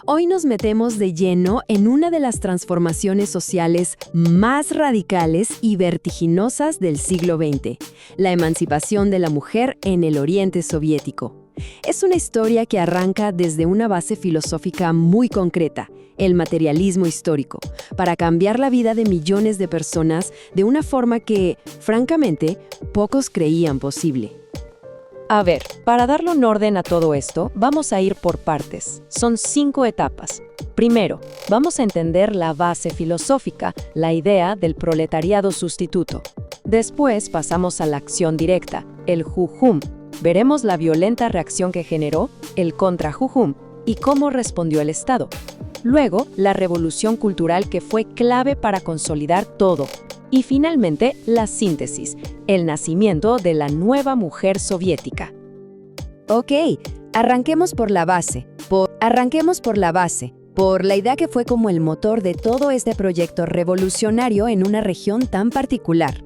Hoy nos metemos de lleno en una de las transformaciones sociales más radicales y vertiginosas del siglo XX, la emancipación de la mujer en el Oriente Soviético. Es una historia que arranca desde una base filosófica muy concreta, el materialismo histórico, para cambiar la vida de millones de personas de una forma que, francamente, pocos creían posible. A ver, para darle un orden a todo esto, vamos a ir por partes. Son 5 etapas. Primero, vamos a entender la base filosófica, la idea del proletariado sustituto. Después pasamos a la acción directa, el jujum. Veremos la violenta reacción que generó, el contra-jujum, y cómo respondió el Estado. Luego, la revolución cultural que fue clave para consolidar todo. Y finalmente, la síntesis, el nacimiento de la nueva mujer soviética. Ok, arranquemos por la base, por la idea que fue como el motor de todo este proyecto revolucionario en una región tan particular.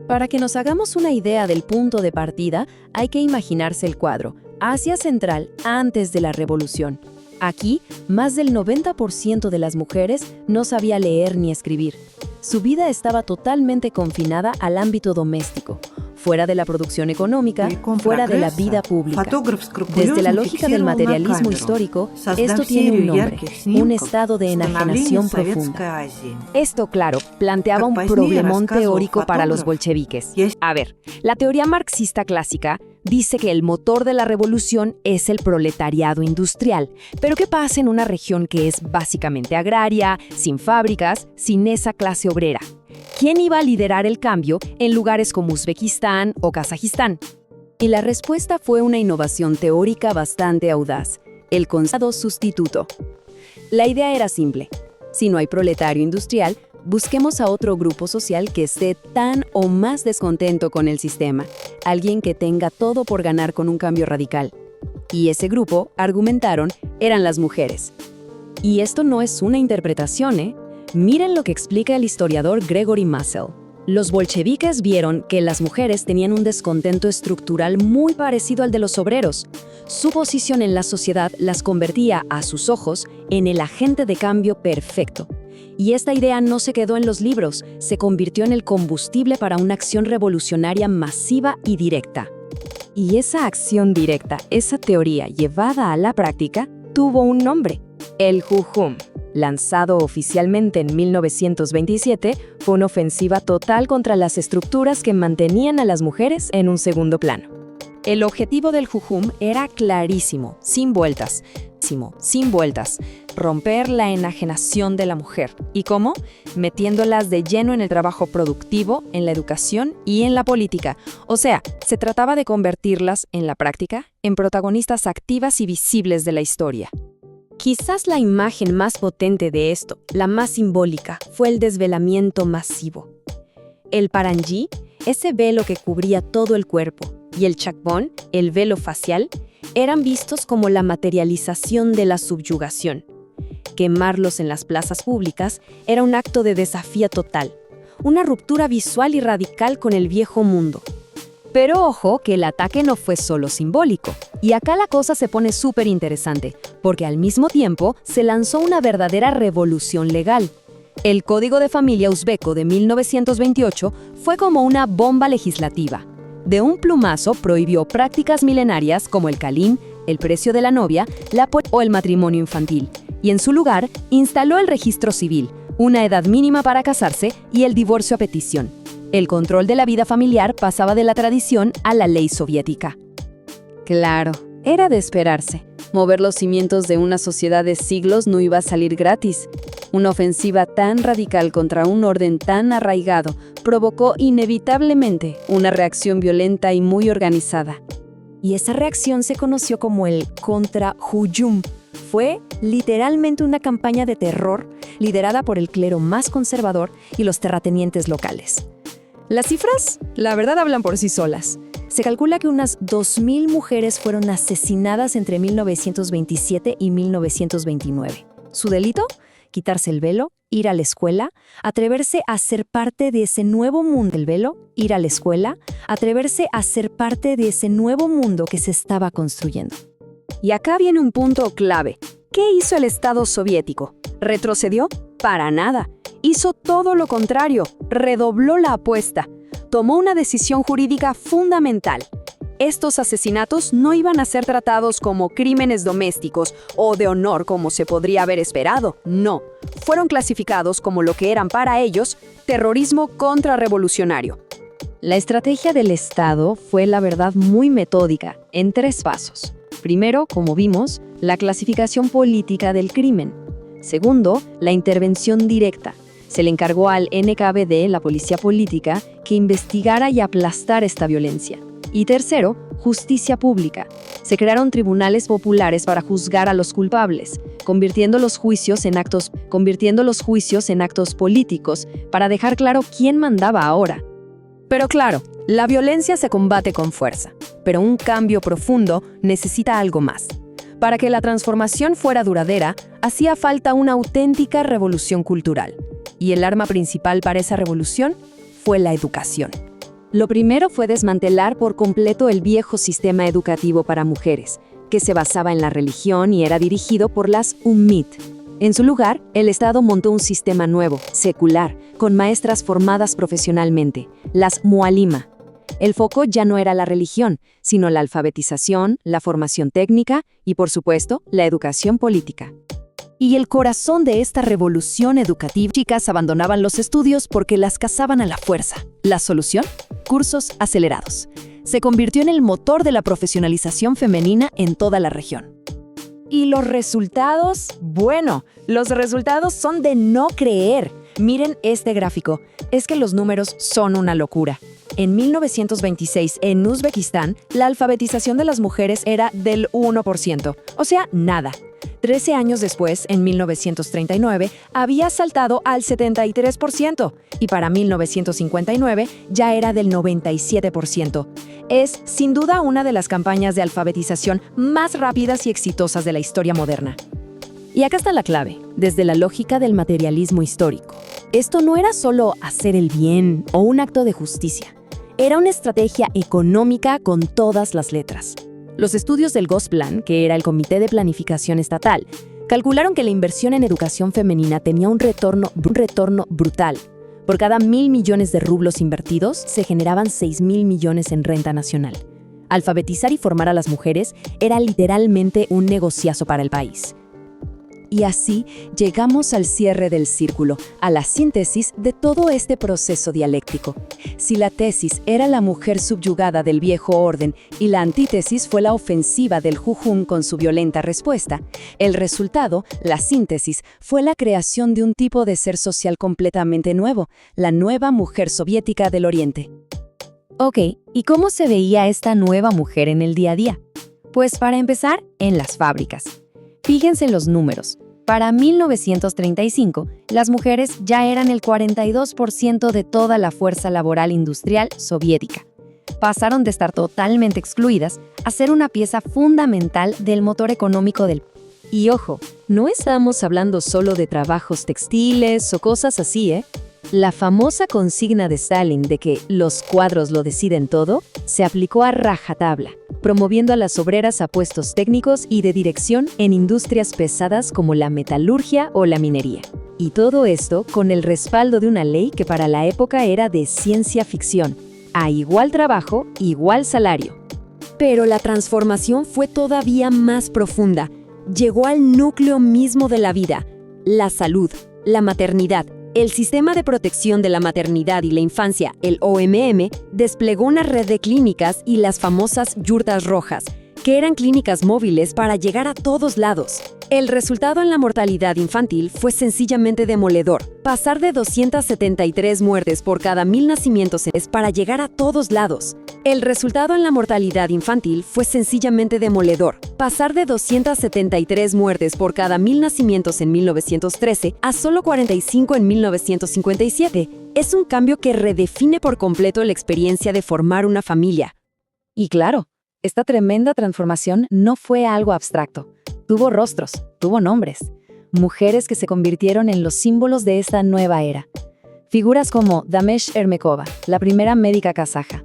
Para que nos hagamos una idea del punto de partida, hay que imaginarse el cuadro, Asia Central antes de la revolución. Aquí, más del 90% de las mujeres no sabía leer ni escribir. Su vida estaba totalmente confinada al ámbito doméstico, fuera de la producción económica, fuera de la vida pública. Desde la lógica del materialismo histórico, esto tiene un nombre, un estado de enajenación profunda. Esto, claro, planteaba un problemón teórico para los bolcheviques. A ver, la teoría marxista clásica dice que el motor de la revolución es el proletariado industrial. Pero ¿qué pasa en una región que es básicamente agraria, sin fábricas, sin esa clase obrera? ¿Quién iba a liderar el cambio en lugares como Uzbekistán o Kazajistán? Y la respuesta fue una innovación teórica bastante audaz, el concepto sustituto. La idea era simple. Si no hay proletario industrial, busquemos a otro grupo social que esté tan o más descontento con el sistema, alguien que tenga todo por ganar con un cambio radical. Y ese grupo, argumentaron, eran las mujeres. Y esto no es una interpretación, ¿eh? Miren lo que explica el historiador Gregory Massel. Los bolcheviques vieron que las mujeres tenían un descontento estructural muy parecido al de los obreros. Su posición en la sociedad las convertía, a sus ojos, en el agente de cambio perfecto. Y esta idea no se quedó en los libros, se convirtió en el combustible para una acción revolucionaria masiva y directa. Y esa acción directa, esa teoría llevada a la práctica, tuvo un nombre, el jujum. Lanzado oficialmente en 1927, fue una ofensiva total contra las estructuras que mantenían a las mujeres en un segundo plano. El objetivo del jujum era clarísimo, sin vueltas, romper la enajenación de la mujer. ¿Y cómo? Metiéndolas de lleno en el trabajo productivo, en la educación y en la política. O sea, se trataba de convertirlas, en la práctica, en protagonistas activas y visibles de la historia. Quizás la imagen más potente de esto, la más simbólica, fue el desvelamiento masivo. El parangí, ese velo que cubría todo el cuerpo, y el chakbón, el velo facial, eran vistos como la materialización de la subyugación. Quemarlos en las plazas públicas era un acto de desafío total, una ruptura visual y radical con el viejo mundo. Pero ojo que el ataque no fue solo simbólico. Y acá la cosa se pone súper interesante, porque al mismo tiempo se lanzó una verdadera revolución legal. El Código de Familia Uzbeko de 1928 fue como una bomba legislativa. De un plumazo prohibió prácticas milenarias como el kalin, el precio de la novia, o el matrimonio infantil. Y en su lugar instaló el registro civil, una edad mínima para casarse y el divorcio a petición. El control de la vida familiar pasaba de la tradición a la ley soviética. Claro, era de esperarse. Mover los cimientos de una sociedad de siglos no iba a salir gratis. Una ofensiva tan radical contra un orden tan arraigado provocó inevitablemente una reacción violenta y muy organizada. Y esa reacción se conoció como el contra-jujum. Fue literalmente una campaña de terror liderada por el clero más conservador y los terratenientes locales. Las cifras, la verdad, hablan por sí solas. Se calcula que unas 2.000 mujeres fueron asesinadas entre 1927 y 1929. ¿Su delito? Quitarse el velo, ir a la escuela, atreverse a ser parte de ese nuevo mundo del velo, ir a la escuela, atreverse a ser parte de ese nuevo mundo que se estaba construyendo. Y acá viene un punto clave. ¿Qué hizo el Estado soviético? ¿Retrocedió? Para nada. Hizo todo lo contrario, redobló la apuesta. Tomó una decisión jurídica fundamental. Estos asesinatos no iban a ser tratados como crímenes domésticos o de honor como se podría haber esperado. No, fueron clasificados como lo que eran para ellos, terrorismo contrarrevolucionario. La estrategia del Estado fue, la verdad, muy metódica, en 3 pasos. Primero, como vimos, la clasificación política del crimen. Segundo, la intervención directa. Se le encargó al NKVD, la policía política, que investigara y aplastara esta violencia. Y tercero, justicia pública. Se crearon tribunales populares para juzgar a los culpables, convirtiendo los juicios en actos políticos para dejar claro quién mandaba ahora. Pero claro, la violencia se combate con fuerza, pero un cambio profundo necesita algo más. Para que la transformación fuera duradera, hacía falta una auténtica revolución cultural. Y el arma principal para esa revolución fue la educación. Lo primero fue desmantelar por completo el viejo sistema educativo para mujeres, que se basaba en la religión y era dirigido por las Ummid. En su lugar, el Estado montó un sistema nuevo, secular, con maestras formadas profesionalmente, las Mualima. El foco ya no era la religión, sino la alfabetización, la formación técnica y, por supuesto, la educación política. Y el corazón de esta revolución educativa, chicas abandonaban los estudios porque las cazaban a la fuerza. ¿La solución? Cursos acelerados. Se convirtió en el motor de la profesionalización femenina en toda la región. ¿Y los resultados? Bueno, los resultados son de no creer. Miren este gráfico. Es que los números son una locura. En 1926, en Uzbekistán, la alfabetización de las mujeres era del 1%, o sea, nada. 13 años después, en 1939, había saltado al 73% y para 1959 ya era del 97%. Es, sin duda, una de las campañas de alfabetización más rápidas y exitosas de la historia moderna. Y acá está la clave, desde la lógica del materialismo histórico. Esto no era solo hacer el bien o un acto de justicia. Era una estrategia económica con todas las letras. Los estudios del Gosplan, que era el Comité de Planificación Estatal, calcularon que la inversión en educación femenina tenía un retorno brutal. Por cada 1.000 millones de rublos invertidos, se generaban 6.000 millones en renta nacional. Alfabetizar y formar a las mujeres era literalmente un negociazo para el país. Y así llegamos al cierre del círculo, a la síntesis de todo este proceso dialéctico. Si la tesis era la mujer subyugada del viejo orden y la antítesis fue la ofensiva del jujún con su violenta respuesta, el resultado, la síntesis, fue la creación de un tipo de ser social completamente nuevo, la nueva mujer soviética del Oriente. Ok, ¿y cómo se veía esta nueva mujer en el día a día? Pues para empezar, en las fábricas. Fíjense en los números. Para 1935, las mujeres ya eran el 42% de toda la fuerza laboral industrial soviética. Pasaron de estar totalmente excluidas a ser una pieza fundamental del motor económico del país. Y ojo, no estamos hablando solo de trabajos textiles o cosas así, ¿eh? La famosa consigna de Stalin de que los cuadros lo deciden todo, se aplicó a rajatabla, promoviendo a las obreras a puestos técnicos y de dirección en industrias pesadas como la metalurgia o la minería. Y todo esto con el respaldo de una ley que para la época era de ciencia ficción. A igual trabajo, igual salario. Pero la transformación fue todavía más profunda. Llegó al núcleo mismo de la vida, la salud, la maternidad. El Sistema de Protección de la Maternidad y la Infancia, el OMM, desplegó una red de clínicas y las famosas yurtas rojas, que eran clínicas móviles para llegar a todos lados. El resultado en la mortalidad infantil fue sencillamente demoledor. Pasar de 273 muertes por cada 1.000 nacimientos es para llegar a todos lados. El resultado en la mortalidad infantil fue sencillamente demoledor. Pasar de 273 muertes por cada 1.000 nacimientos en 1913 a solo 45 en 1957. Es un cambio que redefine por completo la experiencia de formar una familia. Y claro, esta tremenda transformación no fue algo abstracto. Tuvo rostros, tuvo nombres. Mujeres que se convirtieron en los símbolos de esta nueva era. Figuras como Damesh Ermekova, la primera médica kazaja.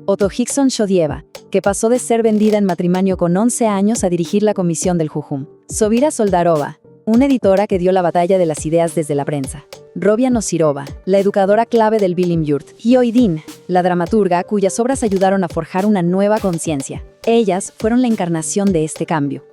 Otto Hickson Shodieva, que pasó de ser vendida en matrimonio con 11 años a dirigir la Comisión del Jujum. Sovira Soldarova, una editora que dio la batalla de las ideas desde la prensa. Robia Nosirova, la educadora clave del Bilim Yurt. Y Oidin, la dramaturga cuyas obras ayudaron a forjar una nueva conciencia. Ellas fueron la encarnación de este cambio.